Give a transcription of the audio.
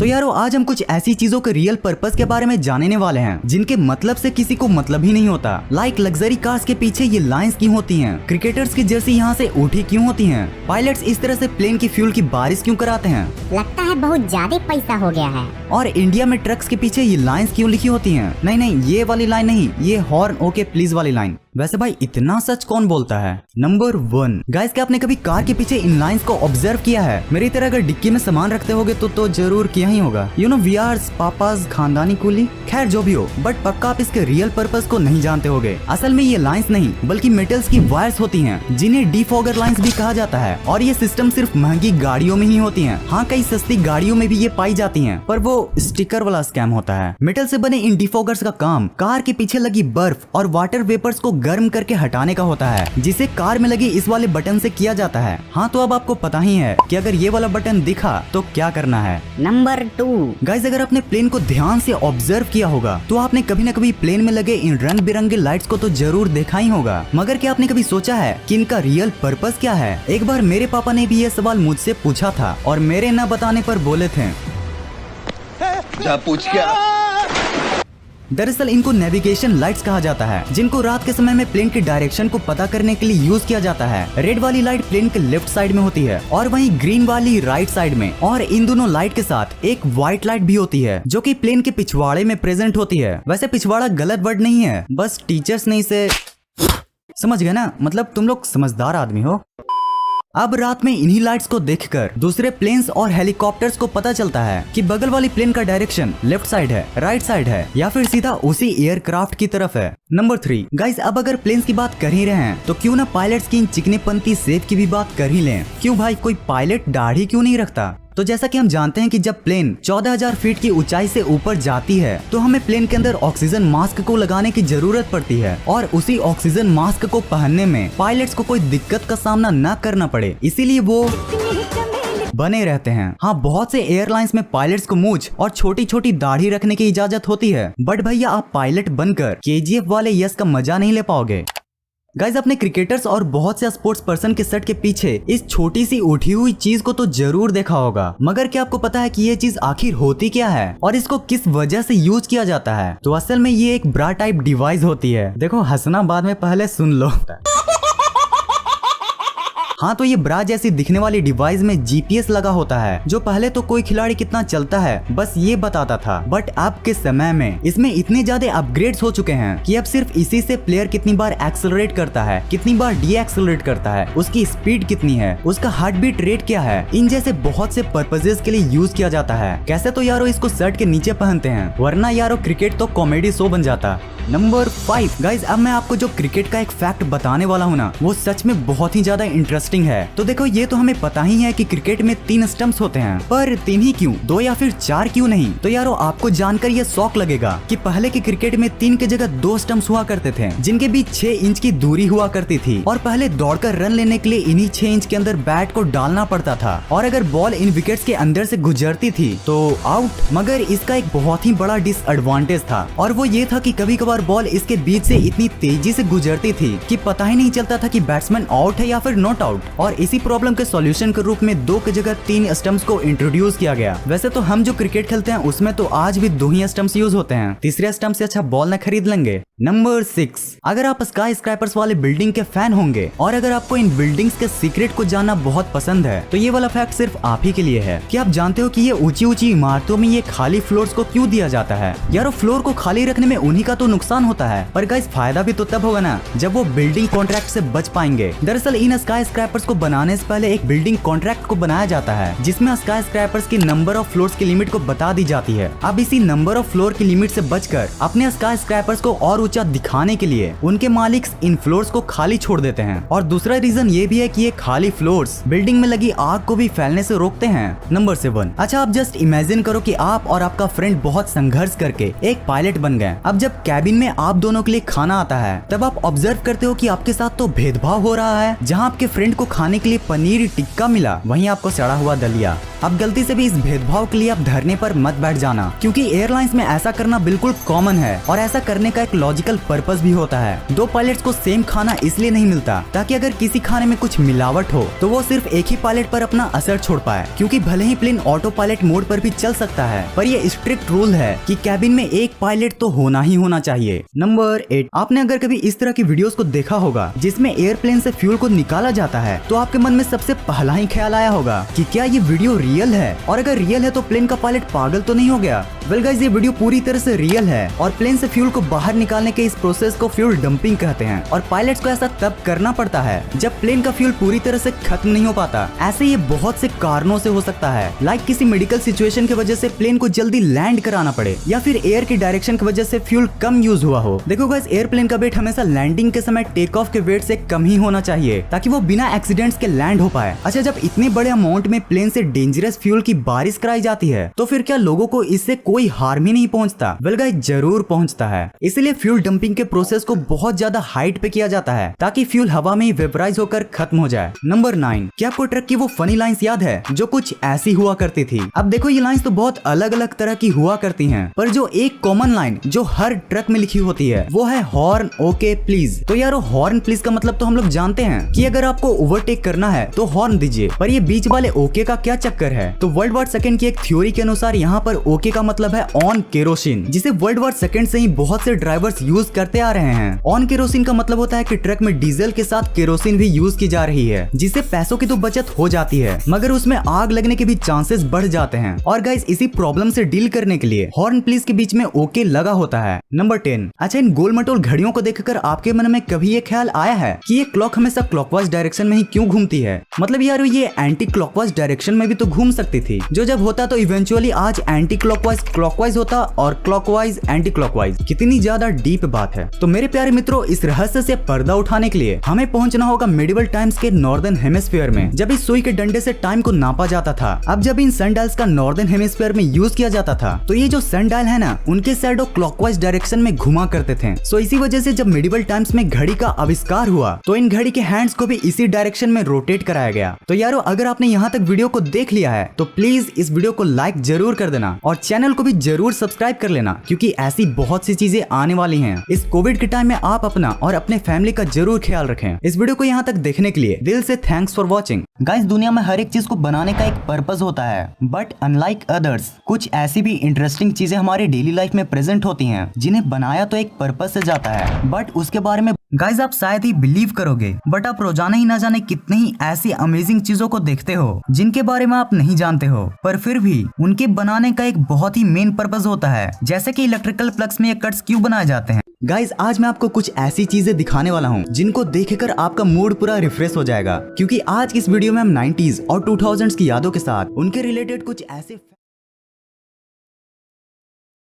तो यारो आज हम कुछ ऐसी चीजों के रियल पर्पस के बारे में जानने वाले हैं जिनके मतलब से किसी को मतलब ही नहीं होता। लाइक लग्जरी कार्स के पीछे ये लाइंस क्यों होती हैं, क्रिकेटर्स की जर्सी यहाँ से उठी क्यों होती हैं, पायलट्स इस तरह से प्लेन की फ्यूल की बारिश क्यों कराते हैं, लगता है बहुत ज्यादा पैसा हो गया है। और इंडिया में ट्रक्स के पीछे ये लाइंस क्यों लिखी होती हैं। नहीं ये वाली लाइन नहीं, ये हॉर्न ओके प्लीज वाली लाइन। वैसे भाई इतना सच कौन बोलता है। नंबर 1 गाइस, क्या आपने कभी कार के पीछे इन लाइंस को ऑब्जर्व किया है? मेरी तरह अगर डिक्की में सामान रखते होगे तो जरूर किया ही होगा। You know we are papa's खानदानी कूली। खैर जो भी हो, बट पक्का आप इसके रियल पर्पस को नहीं जानते होगे। असल में ये लाइंस नहीं बल्कि मेटल्स की वायर्स होती हैं जिन्हें डिफॉगर लाइंस भी कहा जाता है। और ये सिस्टम सिर्फ महंगी गाड़ियों में ही होती है। हाँ, कई सस्ती गाड़ियों में भी ये पाई जाती है, पर वो स्टिकर वाला स्कैम होता है। मेटल से बने इन डिफॉगर्स का काम कार के पीछे लगी बर्फ और वाटर वेपर्स को गर्म करके हटाने का होता है, जिसे कार में लगी इस वाले बटन से किया जाता है। हाँ, तो अब आपको पता ही है कि अगर ये वाला बटन दिखा तो क्या करना है। नंबर 2 गाइस, अगर आपने प्लेन को ध्यान से ऑब्जर्व किया होगा तो आपने कभी न कभी प्लेन में लगे इन रंग बिरंगे लाइट्स को तो जरूर देखा ही होगा। मगर क्या आपने कभी सोचा है कि इनका रियल पर्पस क्या है? एक बार मेरे पापा ने भी ये सवाल मुझसे पूछा था और मेरे न बताने पर बोले थे, पूछ क्या? दरअसल इनको नेविगेशन लाइट्स कहा जाता है, जिनको रात के समय में प्लेन की डायरेक्शन को पता करने के लिए यूज किया जाता है। रेड वाली लाइट प्लेन के लेफ्ट साइड में होती है और वहीं ग्रीन वाली राइट साइड में। और इन दोनों लाइट के साथ एक व्हाइट लाइट भी होती है जो कि प्लेन के पिछवाड़े में प्रेजेंट होती है। वैसे पिछवाड़ा गलत वर्ड नहीं है, बस टीचर्स ने इसे समझ गए ना, मतलब तुम लोग समझदार आदमी हो। अब रात में इन्हीं लाइट्स को देखकर दूसरे प्लेन्स और हेलीकॉप्टर्स को पता चलता है कि बगल वाली प्लेन का डायरेक्शन लेफ्ट साइड है, राइट साइड है या फिर सीधा उसी एयरक्राफ्ट की तरफ है। नंबर 3 गाइस, अब अगर प्लेन्स की बात कर ही रहे हैं तो क्यों ना पायलट्स की इन चिकनेपंती शेप की भी बात कर ही लें। क्यों भाई, कोई पायलट दाढ़ी क्यों नहीं रखता? तो जैसा कि हम जानते हैं कि जब प्लेन 14,000 फीट की ऊंचाई से ऊपर जाती है तो हमें प्लेन के अंदर ऑक्सीजन मास्क को लगाने की जरूरत पड़ती है और उसी ऑक्सीजन मास्क को पहनने में पायलट्स को कोई दिक्कत का सामना न करना पड़े, इसीलिए वो बने रहते हैं। हाँ, बहुत से एयरलाइंस में पायलट्स को मूंछ और छोटी छोटी दाढ़ी रखने की इजाजत होती है, बट भैया आप पायलट बनकर KGF वाले यश का मजा नहीं ले पाओगे। गाइज, अपने क्रिकेटर्स और बहुत से स्पोर्ट्स पर्सन के शर्ट के पीछे इस छोटी सी उठी हुई चीज को तो जरूर देखा होगा, मगर क्या आपको पता है कि ये चीज आखिर होती क्या है और इसको किस वजह से यूज किया जाता है? तो असल में ये एक ब्रा टाइप डिवाइस होती है। देखो, हंसना बाद में, पहले सुन लो। हाँ, तो ये ब्रा जैसी दिखने वाली डिवाइस में GPS लगा होता है, जो पहले तो कोई खिलाड़ी कितना चलता है बस ये बताता था, बट अब के समय में इसमें इतने ज्यादा अपग्रेड्स हो चुके हैं कि अब सिर्फ इसी से प्लेयर कितनी बार एक्सेलरेट करता है, कितनी बार डीएक्सेलरेट करता है, उसकी स्पीड कितनी है, उसका हार्ट बीट रेट क्या है, इन जैसे बहुत से पर्पजेस के लिए यूज किया जाता है। कैसे तो यारो इसको शर्ट के नीचे पहनते हैं, वरना यारो क्रिकेट तो कॉमेडी शो बन जाता। नंबर 5 गाइज, अब मैं आपको जो क्रिकेट का एक फैक्ट बताने वाला हूँ ना, वो सच में बहुत ही ज्यादा इंटरेस्टिंग है। तो देखो, ये तो हमें पता ही है कि क्रिकेट में 3 स्टंप्स होते हैं, पर 3 ही क्यों, 2 या फिर 4 क्यों नहीं? तो यारो आपको जानकर ये शौक लगेगा कि पहले के क्रिकेट में 3 की जगह 2 स्टंप्स हुआ करते थे, जिनके बीच 6 इंच की दूरी हुआ करती थी और पहले दौड़कर रन लेने के लिए इन्हीं 6 इंच के अंदर बैट को डालना पड़ता था और अगर बॉल इन विकेट्स के अंदर से गुजरती थी तो आउट। मगर इसका एक बहुत ही बड़ा डिसएडवांटेज था और वो ये था कि कभी कभार बॉल इसके बीच से इतनी तेजी से गुजरती थी कि पता ही नहीं चलता था कि बैट्समैन आउट है या फिर नॉट आउट। और इसी प्रॉब्लम के सॉल्यूशन के रूप में 2 की जगह 3 स्टंप्स को इंट्रोड्यूस किया गया। वैसे तो हम जो क्रिकेट खेलते हैं उसमें तो आज भी 2 ही स्टंप्स यूज होते हैं, तीसरे स्टंप से अच्छा बॉल न खरीद लेंगे। नंबर 6 अगर आप स्काई स्क्रैपर्स वाले बिल्डिंग के फैन होंगे और अगर आपको इन बिल्डिंग्स के सीक्रेट को जानना बहुत पसंद है तो ये वाला फैक्ट सिर्फ आप ही के लिए है। कि आप जानते हो कि ये ऊंची ऊंची इमारतों में ये खाली फ्लोर्स को क्यों दिया जाता है? यारो, फ्लोर को खाली रखने में उन्हीं का तो नुकसान होता है, पर गाइस फायदा भी तो तब होगा ना जब वो बिल्डिंग कॉन्ट्रैक्ट से बच पाएंगे। दरअसल इन स्काई स्क्रैपर्स को बनाने से पहले एक बिल्डिंग कॉन्ट्रैक्ट को बनाया जाता है जिसमें स्काई स्क्रैपर्स की नंबर ऑफ फ्लोर्स की लिमिट को बता दी जाती है। अब इसी नंबर ऑफ फ्लोर की लिमिट से बचकर अपने स्काई स्क्रैपर्स को और ऊंचा दिखाने के लिए उनके मालिक इन फ्लोर्स को खाली छोड़ देते हैं। और दूसरा रीजन ये भी है कि ये खाली फ्लोर्स बिल्डिंग में लगी आग को भी फैलने से रोकते हैं। नंबर 7 अच्छा, आप जस्ट इमेजिन करो कि आप और आपका फ्रेंड बहुत संघर्ष करके एक पायलट बन गए। अब जब कैबिन में आप दोनों के लिए खाना आता है तब आप ऑब्जर्व करते हो कि आपके साथ तो भेदभाव हो रहा है। जहां आपके फ्रेंड को खाने के लिए पनीर टिक्का मिला, वहीं आपको सड़ा हुआ दलिया। अब गलती से भी इस भेदभाव के लिए आप धरने पर मत बैठ जाना, क्योंकि एयरलाइंस में ऐसा करना बिल्कुल कॉमन है और ऐसा करने का एक लॉजिकल पर्पस भी होता है। दो पायलट्स को सेम खाना इसलिए नहीं मिलता ताकि अगर किसी खाने में कुछ मिलावट हो तो वो सिर्फ एक ही पायलट पर अपना असर छोड़ पाए, क्योंकि भले ही प्लेन ऑटो पायलट मोड पर भी चल सकता है, पर ये स्ट्रिक्ट रूल है कि कैबिन में एक पायलट तो होना ही होना चाहिए। नंबर 8, आपने अगर कभी इस तरह की वीडियोस को देखा होगा जिसमें एयरप्लेन से फ्यूल को निकाला जाता है, तो आपके मन में सबसे पहला ही ख्याल आया होगा कि क्या ये वीडियो रियल है, और अगर रियल है तो प्लेन का पायलट पागल तो नहीं हो गया। वेल गाइस, ये वीडियो पूरी तरह से रियल है और प्लेन से फ्यूल को बाहर निकालने के इस प्रोसेस को फ्यूल डंपिंग कहते हैं, और पायलट्स को ऐसा तब करना पड़ता है जब प्लेन का फ्यूल पूरी तरह से खत्म नहीं हो पाता। ऐसे ये बहुत से कारणों से हो सकता है, लाइक किसी मेडिकल सिचुएशन की वजह से प्लेन को जल्दी लैंड कराना पड़े, या फिर एयर की डायरेक्शन की वजह से फ्यूल कम यूज हुआ हो। देखो गाइस, एयरप्लेन का वेट हमेशा लैंडिंग के समय टेक ऑफ के वेट से कम ही होना चाहिए ताकि वो बिना एक्सीडेंट्स के लैंड हो पाए। अच्छा, जब इतने बड़े अमाउंट में प्लेन से डेंजरस फ्यूल की बारिश कराई जाती है तो फिर क्या लोगों को इससे कोई हार्म ही नहीं पहुंचता? वेल गाइस, जरूर पहुंचता है। इसलिए फ्यूल डंपिंग के प्रोसेस को बहुत ज्यादा हाइट पे किया जाता है ताकि फ्यूल हवा में ही वेपराइज होकर खत्म हो जाए। नंबर 9, क्या आपको ट्रक की वो फनी लाइंस याद है जो कुछ ऐसी हुआ करती थी? अब देखो, ये लाइंस तो बहुत अलग अलग तरह की हुआ करती हैं, पर जो एक कॉमन लाइन जो हर ट्रक में लिखी होती है वो है हॉर्न ओके प्लीज। तो यार, हॉर्न प्लीज का मतलब तो हम लोग जानते हैं कि अगर आपको ओवरटेक करना है तो हॉर्न दीजिए, पर ये बीच वाले ओके का क्या चक्कर है? तो वर्ल्ड वॉर सेकंड की एक थ्योरी के अनुसार यहाँ पर ओके का मतलब है ऑन केरोसिन, जिसे वर्ल्ड वॉर सेकंड से ही बहुत से ड्राइवर्स यूज करते आ रहे हैं। ऑन केरोसिन का मतलब होता है कि ट्रक में डीजल के साथ केरोसिन भी यूज की जा रही है, जिससे पैसों की तो बचत हो जाती है, मगर उसमें आग लगने के भी चांसेस बढ़ जाते हैं। और गाइस, इसी प्रॉब्लम से डील करने के लिए हॉर्न प्लीज के बीच में ओके लगा होता है। नंबर 10, अच्छा, इन गोल मटोल घड़ियों को देखकर आपके मन में कभी ये ख्याल आया है कि ये क्लॉक हमेशा क्लॉकवाइज डायरेक्शन में ही क्यों घूमती है? मतलब यार, ये एंटी क्लॉकवाइज डायरेक्शन में भी तो घूम सकती थी, जो जब होता तो इवेंचुअली आज एंटी क्लॉकवाइज क्लॉकवाइज होता और क्लॉकवाइज एंटी क्लॉकवाइज। कितनी ज्यादा डीप बात है। तो मेरे प्यारे मित्रों, इस रहस्य से पर्दा उठाने के लिए हमें पहुंचना होगा मेडिवल टाइम्स के नॉर्दर्न हेमिस्फीयर में, जब इस सुई के डंडे से टाइम को नापा जाता था। अब जब इन सनडायल्स का नॉर्दर्न हेमिस्फीयर में यूज किया जाता था तो ये जो सनडायल है ना, उनके शैडो क्लॉकवाइज डायरेक्शन में घुमा करते थे। सो इसी वजह से जब मेडिवल टाइम्स में घड़ी का आविष्कार हुआ तो इन घड़ी के हैंड्स को भी इसी डायरेक्शन में रोटेट कराया गया। तो यारो, अगर आपने यहाँ तक वीडियो को देख लिया है तो प्लीज इस वीडियो को लाइक जरूर कर देना और चैनल को भी जरूर सब्सक्राइब कर लेना, क्योंकि ऐसी बहुत सी चीजें आने वाली हैं। इस कोविड के टाइम में आप अपना और अपने फैमिली का जरूर ख्याल रखें। इस वीडियो को यहाँ तक देखने के लिए दिल से थैंक्स फॉर वॉचिंग। गाइस, दुनिया में हर एक चीज को बनाने का एक पर्पस होता है, बट अनलाइक अदर्स, कुछ ऐसी भी इंटरेस्टिंग चीजें हमारे डेली लाइफ में प्रेजेंट होती हैं जिन्हें बनाया तो एक पर्पस से जाता है, बट उसके बारे में गाइस आप शायद ही बिलीव करोगे, बट आप रोजाना ही ना जाने कितनी ही ऐसी अमेजिंग चीजों को देखते हो जिनके बारे में आप नहीं जानते हो, पर फिर भी उनके बनाने का एक बहुत ही मेन पर्पस होता है, जैसे कि इलेक्ट्रिकल प्लग्स में ये कट्स क्यों बनाए जाते हैं। गाइस, आज मैं आपको कुछ ऐसी चीजें दिखाने वाला हूँ जिनको देखकर आपका मूड पूरा रिफ्रेश हो जाएगा, क्योंकि आज इस वीडियो में हम 90s और 2000s की यादों के साथ उनके रिलेटेड कुछ ऐसे